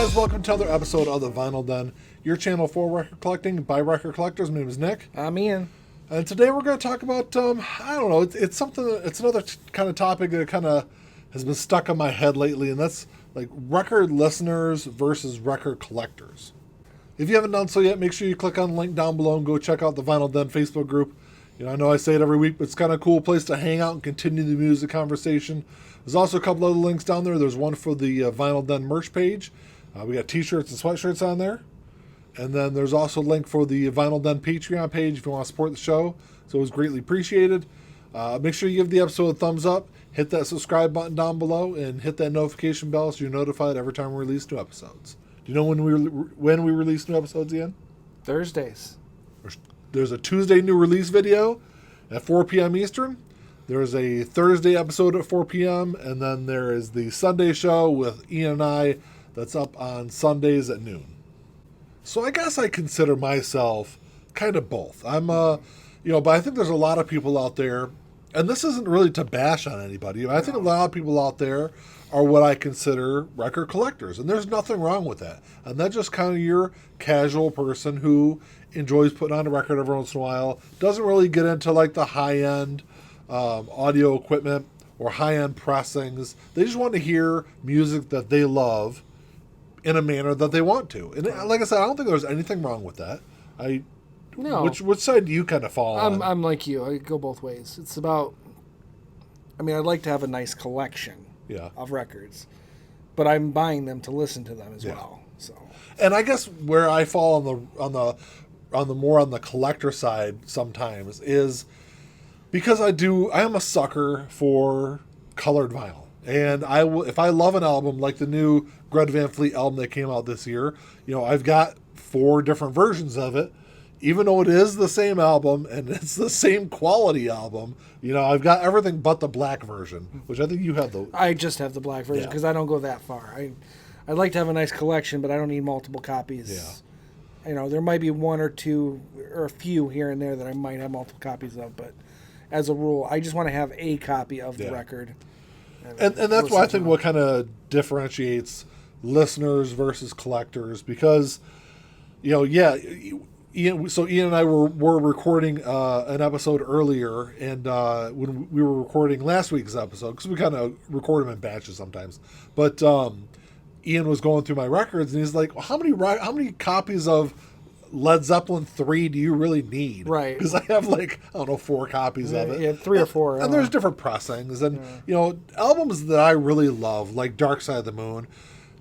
guys, welcome to another episode of The Vinyl Den, your channel for record collecting by record collectors. My name is Nick. Amine. And today we're going to talk about, I don't know, it's something, it's another kind of topic that kind of has been stuck in my head lately, and that's like record listeners versus record collectors. If you haven't done so yet, make sure you click on the link down below and go check out the Vinyl Den Facebook group. You know, I know I say it every week, but it's kind of a cool place to hang out and continue the music conversation. There's also a couple other links down there. There's one for the Vinyl Den merch page. We got t-shirts and sweatshirts on there. And then there's also a link for the Vinyl Den Patreon page if you want to support the show. So it was greatly appreciated. Make sure you give the episode a thumbs up, hit that subscribe button down below, and hit that notification bell so you're notified every time we release new episodes. Do you know when we release new episodes again? Thursdays. There's a Tuesday new release video at 4 p.m. Eastern. There's a Thursday episode at 4 p.m. And then there is the Sunday show with Ian and I that's up on Sundays at noon. So I guess I consider myself kind of both. I'm, but I think there's a lot of people out there, and this isn't really to bash on anybody. I think a lot of people out there are what I consider record collectors, and there's nothing wrong with that. And that's just kind of your casual person who enjoys putting on a record every once in a while, doesn't really get into like the high-end audio equipment or high-end pressings. They just want to hear music that they love in a manner that they want to. And like I said, I don't think there's anything wrong with that. No. Which side do you kind of fall on? I'm like you. I go both ways. It's about, I'd like to have a nice collection of records, but I'm buying them to listen to them as well. So, and I guess where I fall on the collector side sometimes is because I am a sucker for colored vinyl. And if I love an album like the new Greta Van Fleet album that came out this year, I've got 4 different versions of it. Even though it is the same album and it's the same quality album, I've got everything but the black version, which I think you have the... I just have the black version because I don't go that far. I'd like to have a nice collection, but I don't need multiple copies. Yeah. There might be 1 or 2 or a few here and there that I might have multiple copies of, but as a rule, I just want to have a copy of the record. And that's why I think what kind of differentiates listeners versus collectors, because, Ian and I were recording an episode earlier, and when we were recording last week's episode, because we kind of record them in batches sometimes, but Ian was going through my records, and he's like, well, how many copies of Led Zeppelin 3 do you really need? Right. Because I have 4 copies of it. Yeah, 3 or 4. And there's different pressings. And, albums that I really love, like Dark Side of the Moon,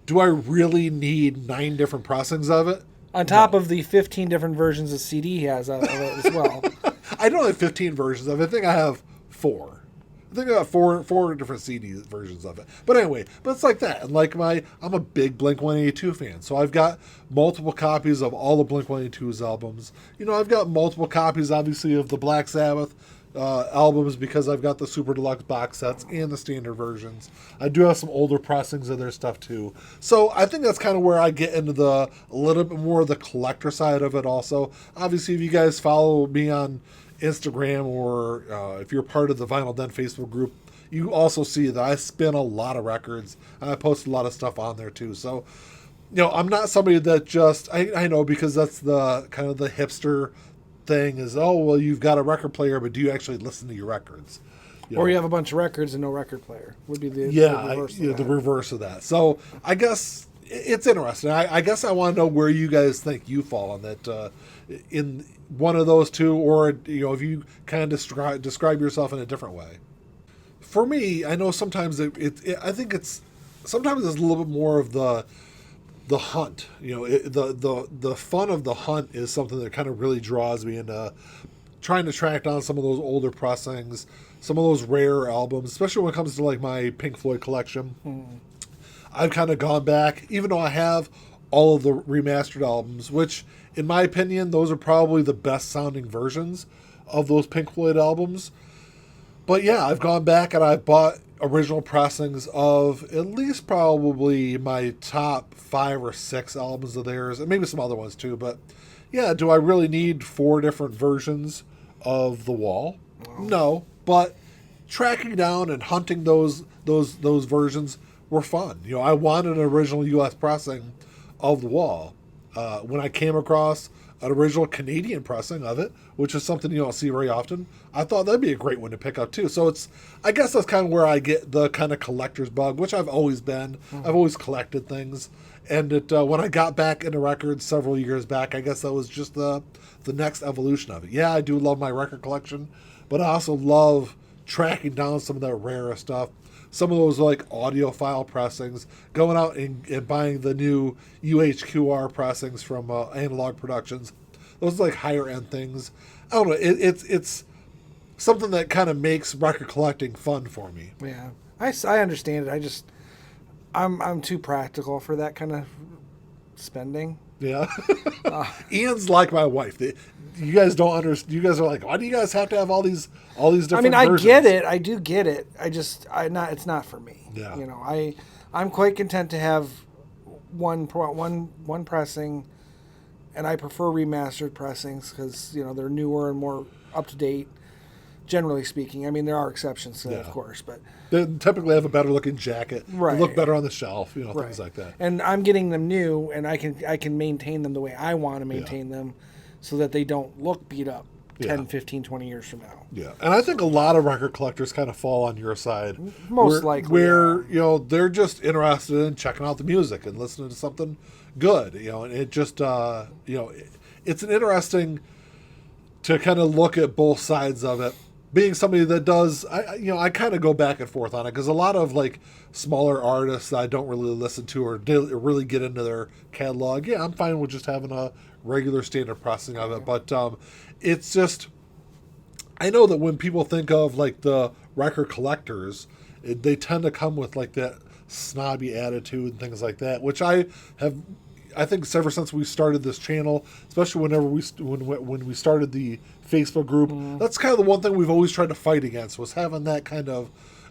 do I really need 9 different pressings of it? On top of the 15 different versions of CD he has of it as well. I don't have 15 versions of it. I think I have 4. I think I got four different CD versions of it. But anyway, it's like that. And I'm a big Blink-182 fan. So I've got multiple copies of all the Blink-182's albums. I've got multiple copies, obviously, of the Black Sabbath albums because I've got the Super Deluxe box sets and the standard versions. I do have some older pressings of their stuff too. So I think that's kind of where I get into a little bit more of the collector side of it also. Obviously, if you guys follow me on Instagram or if you're part of the Vinyl Den Facebook group, you also see that I spin a lot of records and I post a lot of stuff on there too. So, I'm not somebody that just, I know because that's the kind of the hipster thing is, oh, well, you've got a record player, but do you actually listen to your records? Or you have a bunch of records and no record player would be the reverse of that. So I guess it's interesting. I guess I want to know where you guys think you fall on that, in one of those two, or if you kind of describe yourself in a different way. For me, I know sometimes I think sometimes it's a little bit more of the hunt. The fun of the hunt is something that kind of really draws me into trying to track down some of those older pressings, some of those rare albums, especially when it comes to my Pink Floyd collection. I've kind of gone back, even though I have all of the remastered albums, which in my opinion, those are probably the best sounding versions of those Pink Floyd albums. But yeah, I've gone back and I've bought original pressings of at least probably my top 5 or 6 albums of theirs, and maybe some other ones too. But yeah, do I really need 4 different versions of The Wall? No, but tracking down and hunting those versions were fun. I wanted an original U.S. pressing of the wall. When I came across an original Canadian pressing of it, which is something you don't see very often, I thought that'd be a great one to pick up too. So I guess that's kind of where I get the kind of collector's bug, which I've always been. I've always collected things. And when I got back into records several years back, I guess that was just the next evolution of it. Yeah, I do love my record collection, but I also love tracking down some of that rarer stuff. Some of those like audiophile pressings, going out and buying the new UHQR pressings from Analog Productions. Those are like higher end things. I don't know. It's something that kind of makes record collecting fun for me. Yeah, I understand it. I'm too practical for that kind of spending. Yeah. Ian's like my wife. You guys don't understand. You guys are like, why do you guys have to have all these different I mean, versions? I get it. I do get it. It's not for me. Yeah. You know, I'm quite content to have one pressing, and I prefer remastered pressings because, you know, they're newer and more up to date. Generally speaking, I mean, there are exceptions to that, of course, but they typically have a better looking jacket. Right. They look better on the shelf, you know, right. things like that. And I'm getting them new, and I can maintain them the way I want to maintain them, so that they don't look beat up 10, 15, 20 years from now. Yeah, and I think a lot of record collectors kind of fall on your side. Most likely, where you know they're just interested in checking out the music and listening to something good. You know, and it just you know, it's an interesting to kind of look at both sides of it. Being somebody that does, I kind of go back and forth on it because a lot of like smaller artists that I don't really listen to or really get into their catalog. Yeah, I'm fine with just having a regular standard pressing of it, but it's just, I know that when people think of like the record collectors, they tend to come with like that snobby attitude and things like that, which I think ever since we started this channel, especially when we started the Facebook group, that's kind of the one thing we've always tried to fight against, was having that kind of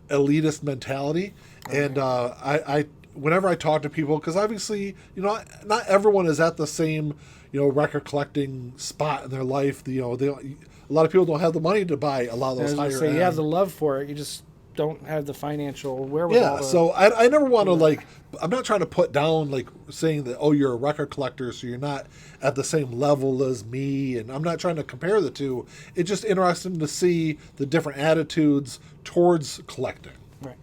elitist mentality. And I whenever I talk to people, because obviously, you know, not everyone is at the same, you know, record collecting spot in their life. You know, a lot of people don't have the money to buy a lot of those higher end. You have the love for it, you just don't have the financial wherewithal. Yeah, so I never want to like, I'm not trying to put down like saying that, oh, you're a record collector, so you're not at the same level as me, and I'm not trying to compare the two. It's just interesting to see the different attitudes towards collecting. Right.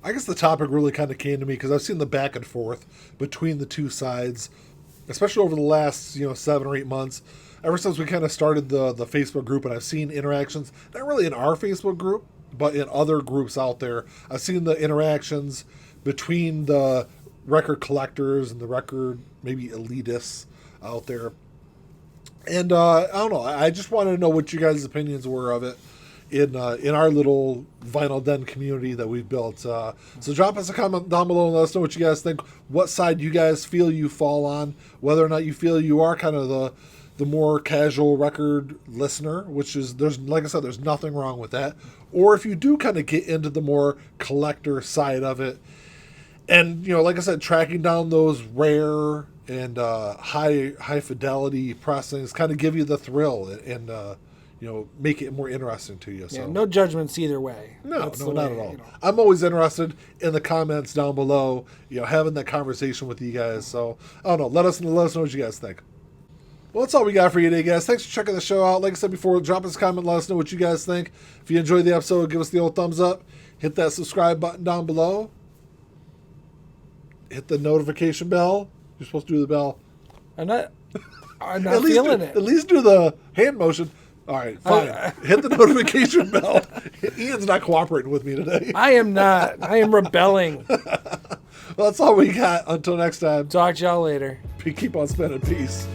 I guess the topic really kind of came to me because I've seen the back and forth between the two sides, especially over the last 7 or 8 months. Ever since we kind of started the Facebook group, and I've seen interactions, not really in our Facebook group, but in other groups out there. I've seen the interactions between the record collectors and the record maybe elitists out there. And I don't know. I just wanted to know what you guys' opinions were of it in our little Vinyl Den community that we've built. So drop us a comment down below and let us know what you guys think. What side you guys feel you fall on. Whether or not you feel you are kind of the more casual record listener, which is, like I said, there's nothing wrong with that. Or if you do kind of get into the more collector side of it, and like I said, tracking down those rare and high fidelity pressings kind of give you the thrill and make it more interesting to you. Yeah, so no judgments either way. No, not at all. I'm always interested in the comments down below, having that conversation with you guys. So I don't know. Let us know what you guys think. Well, that's all we got for you today, guys. Thanks for checking the show out. Like I said before, drop us a comment, let us know what you guys think. If you enjoyed the episode, give us the old thumbs up. Hit that subscribe button down below. Hit the notification bell. You're supposed to do the bell. I'm not feeling it. At least do the hand motion. All right, fine. Hit the notification bell. Ian's not cooperating with me today. I am not. I am rebelling. Well, that's all we got. Until next time. Talk to y'all later. Keep on spinning. Peace.